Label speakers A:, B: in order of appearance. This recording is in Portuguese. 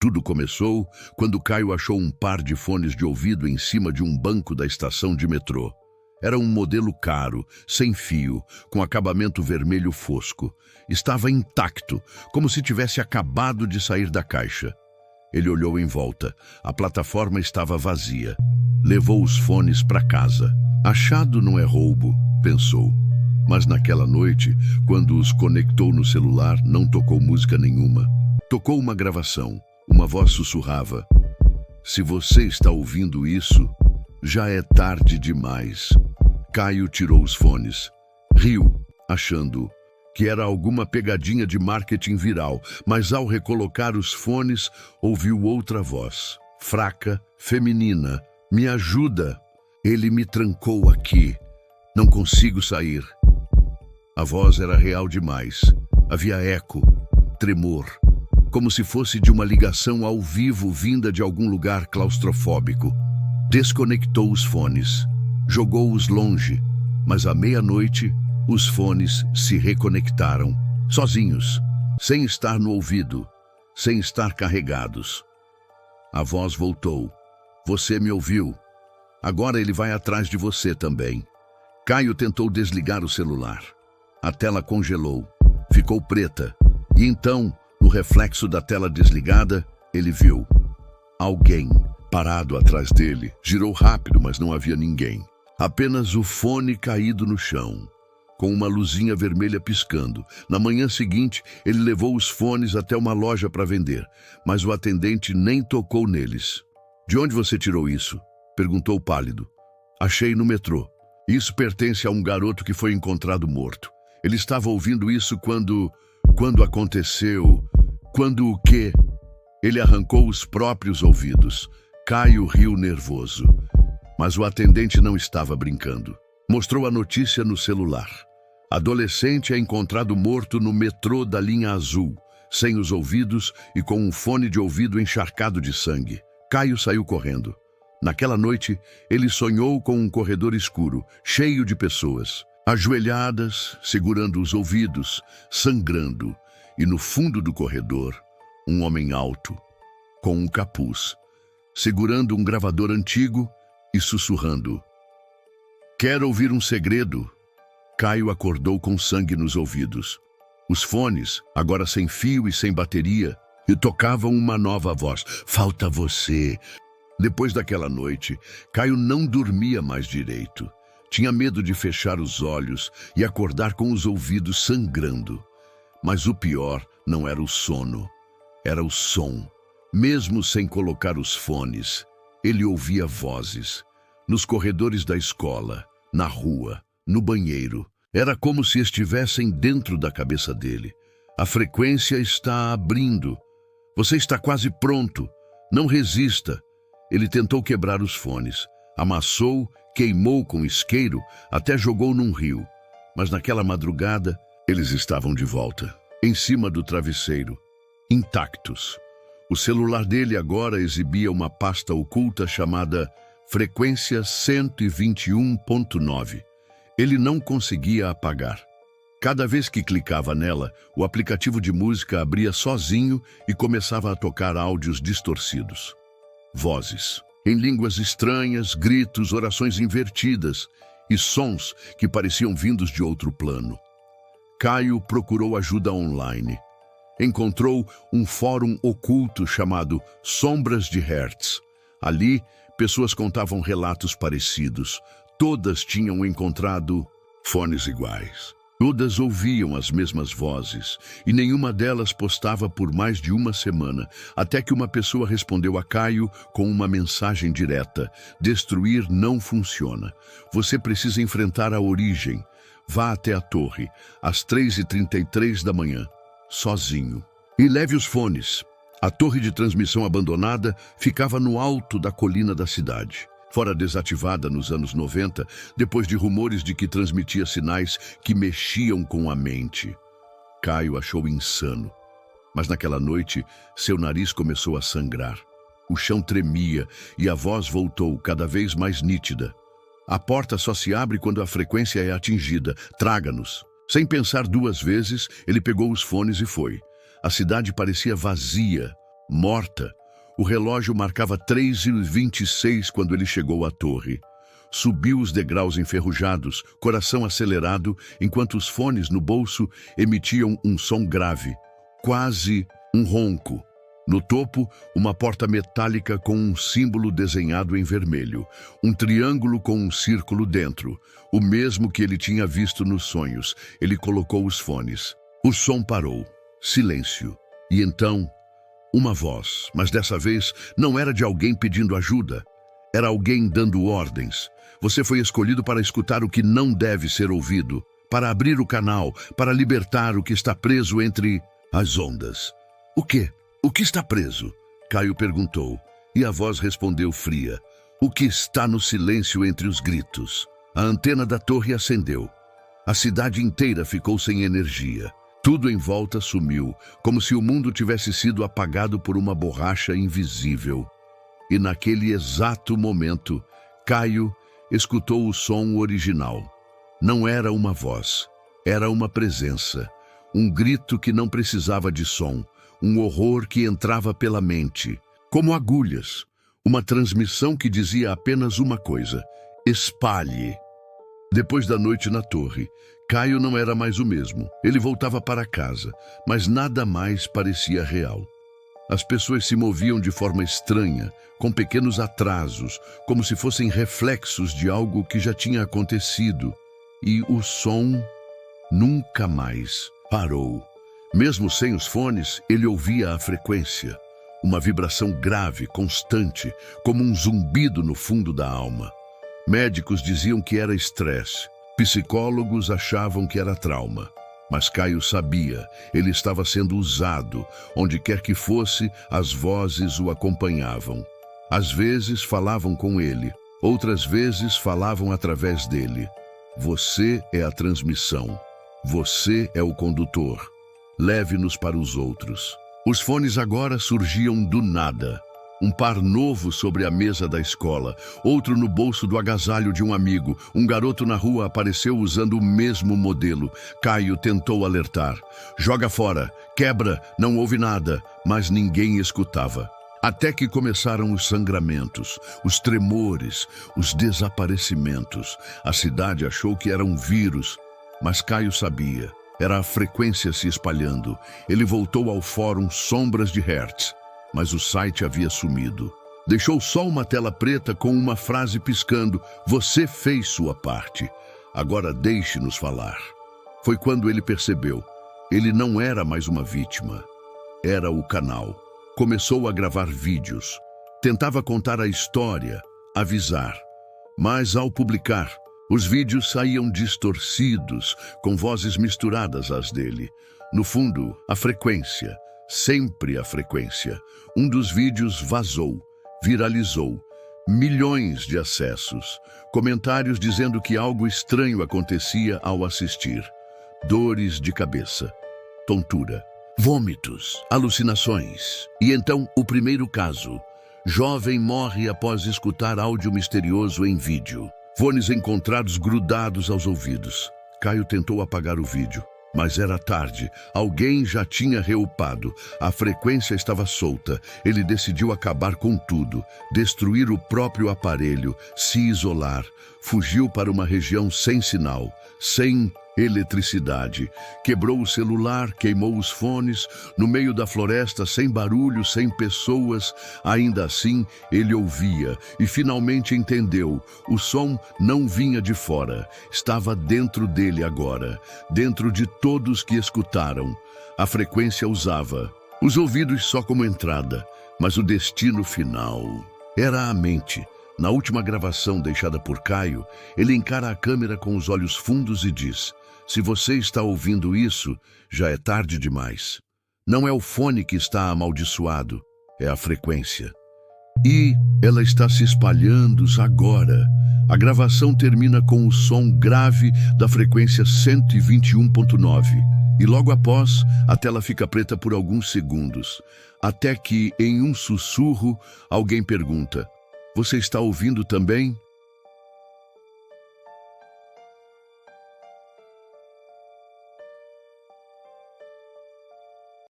A: Tudo começou quando Caio achou um par de fones de ouvido em cima de um banco da estação de metrô. Era um modelo caro, sem fio, com acabamento vermelho fosco. Estava intacto, como se tivesse acabado de sair da caixa. Ele olhou em volta. A plataforma estava vazia. Levou os fones para casa. Achado não é roubo, pensou. Mas naquela noite, quando os conectou no celular, não tocou música nenhuma. Tocou uma gravação. Uma voz sussurrava: "Se você está ouvindo isso, já é tarde demais." Caio tirou os fones. Riu, achando que era alguma pegadinha de marketing viral, mas ao recolocar os fones, ouviu outra voz, fraca, feminina. "Me ajuda! Ele me trancou aqui. Não consigo sair." A voz era real demais. Havia eco, tremor, como se fosse de uma ligação ao vivo vinda de algum lugar claustrofóbico. Desconectou os fones, jogou-os longe, mas à meia-noite os fones se reconectaram, sozinhos, sem estar no ouvido, sem estar carregados. A voz voltou. "Você me ouviu. Agora ele vai atrás de você também." Caio tentou desligar o celular. A tela congelou, ficou preta, e então, no reflexo da tela desligada, ele viu alguém parado atrás dele. Girou rápido, mas não havia ninguém. Apenas o fone caído no chão, com uma luzinha vermelha piscando. Na manhã seguinte, ele levou os fones até uma loja para vender, mas o atendente nem tocou neles. "De onde você tirou isso?" perguntou pálido. "Achei no metrô. Isso pertence a um garoto que foi encontrado morto. Ele estava ouvindo isso quando aconteceu. Quando o quê?" Ele arrancou os próprios ouvidos. Caio riu nervoso. Mas o atendente não estava brincando. Mostrou a notícia no celular. Adolescente é encontrado morto no metrô da linha azul, sem os ouvidos e com um fone de ouvido encharcado de sangue. Caio saiu correndo. Naquela noite, ele sonhou com um corredor escuro, cheio de pessoas, ajoelhadas, segurando os ouvidos, sangrando, e no fundo do corredor, um homem alto, com um capuz, segurando um gravador antigo e sussurrando: "Quer ouvir um segredo?" Caio acordou com sangue nos ouvidos. Os fones, agora sem fio e sem bateria, e tocavam uma nova voz: "Falta você." Depois daquela noite, Caio não dormia mais direito. Tinha medo de fechar os olhos e acordar com os ouvidos sangrando. Mas o pior não era o sono, era o som. Mesmo sem colocar os fones, ele ouvia vozes. Nos corredores da escola, na rua, no banheiro. Era como se estivessem dentro da cabeça dele. "A frequência está abrindo. Você está quase pronto. Não resista." Ele tentou quebrar os fones. Amassou, queimou com isqueiro, até jogou num rio. Mas naquela madrugada, eles estavam de volta, em cima do travesseiro, intactos. O celular dele agora exibia uma pasta oculta chamada Frequência 121.9. Ele não conseguia apagar. Cada vez que clicava nela, o aplicativo de música abria sozinho e começava a tocar áudios distorcidos. Vozes, em línguas estranhas, gritos, orações invertidas e sons que pareciam vindos de outro plano. Caio procurou ajuda online. Encontrou um fórum oculto chamado Sombras de Hertz. Ali, pessoas contavam relatos parecidos. Todas tinham encontrado fones iguais. Todas ouviam as mesmas vozes, e nenhuma delas postava por mais de uma semana, até que uma pessoa respondeu a Caio com uma mensagem direta: "Destruir não funciona. Você precisa enfrentar a origem. Vá até a torre, às 3h33 da manhã, sozinho. E leve os fones." A torre de transmissão abandonada ficava no alto da colina da cidade. Fora desativada nos anos 90, depois de rumores de que transmitia sinais que mexiam com a mente. Caio achou insano. Mas naquela noite, seu nariz começou a sangrar. O chão tremia e a voz voltou cada vez mais nítida. "A porta só se abre quando a frequência é atingida. Traga-nos." Sem pensar duas vezes, ele pegou os fones e foi. A cidade parecia vazia, morta. O relógio marcava 3h26 quando ele chegou à torre. Subiu os degraus enferrujados, coração acelerado, enquanto os fones no bolso emitiam um som grave, quase um ronco. No topo, uma porta metálica com um símbolo desenhado em vermelho, um triângulo com um círculo dentro, o mesmo que ele tinha visto nos sonhos. Ele colocou os fones. O som parou. Silêncio. E então, uma voz, mas dessa vez não era de alguém pedindo ajuda. Era alguém dando ordens. Você foi escolhido para escutar o que não deve ser ouvido, para abrir o canal, para libertar o que está preso entre as ondas. O quê? O que está preso? Caio perguntou, e a voz respondeu fria. O que está no silêncio entre os gritos? A antena da torre acendeu. A cidade inteira ficou sem energia. Tudo em volta sumiu, como se o mundo tivesse sido apagado por uma borracha invisível. E naquele exato momento, Caio escutou o som original. Não era uma voz, era uma presença. Um grito que não precisava de som. Um horror que entrava pela mente, como agulhas. Uma transmissão que dizia apenas uma coisa: espalhe. Depois da noite na torre, Caio não era mais o mesmo. Ele voltava para casa, mas nada mais parecia real. As pessoas se moviam de forma estranha, com pequenos atrasos, como se fossem reflexos de algo que já tinha acontecido. E o som nunca mais parou. Mesmo sem os fones, ele ouvia a frequência, uma vibração grave, constante, como um zumbido no fundo da alma. Médicos diziam que era estresse, psicólogos achavam que era trauma. Mas Caio sabia, ele estava sendo usado. Onde quer que fosse, as vozes o acompanhavam. Às vezes falavam com ele, outras vezes falavam através dele. Você é a transmissão, você é o condutor. Leve-nos para os outros. Os fones agora surgiam do nada. Um par novo sobre a mesa da escola, outro no bolso do agasalho de um amigo. Um garoto na rua apareceu usando o mesmo modelo. Caio tentou alertar. Joga fora, quebra, não houve nada, mas ninguém escutava. Até que começaram os sangramentos, os tremores, os desaparecimentos. A cidade achou que era um vírus, mas Caio sabia. Era a frequência se espalhando. Ele voltou ao fórum Sombras de Hertz, mas o site havia sumido. Deixou só uma tela preta com uma frase piscando: você fez sua parte. Agora deixe-nos falar. Foi quando ele percebeu. Ele não era mais uma vítima. Era o canal. Começou a gravar vídeos. Tentava contar a história, avisar. Mas ao publicar, os vídeos saíam distorcidos, com vozes misturadas às dele. No fundo, a frequência, sempre a frequência. Um dos vídeos vazou, viralizou. Milhões de acessos. Comentários dizendo que algo estranho acontecia ao assistir. Dores de cabeça, tontura, vômitos, alucinações. E então, o primeiro caso. Jovem morre após escutar áudio misterioso em vídeo. Fones encontrados grudados aos ouvidos. Caio tentou apagar o vídeo, mas era tarde. Alguém já tinha reupado. A frequência estava solta. Ele decidiu acabar com tudo, destruir o próprio aparelho, se isolar. Fugiu para uma região sem sinal, sem eletricidade. Quebrou o celular, queimou os fones, no meio da floresta, sem barulho, sem pessoas. Ainda assim, ele ouvia e finalmente entendeu. O som não vinha de fora, estava dentro dele agora, dentro de todos que escutaram. A frequência usava os ouvidos só como entrada, mas o destino final era a mente. Na última gravação deixada por Caio, ele encara a câmera com os olhos fundos e diz: se você está ouvindo isso, já é tarde demais. Não é o fone que está amaldiçoado, é a frequência. E ela está se espalhando agora. A gravação termina com o som grave da frequência 121.9. E logo após, a tela fica preta por alguns segundos. Até que, em um sussurro, alguém pergunta: você está ouvindo também?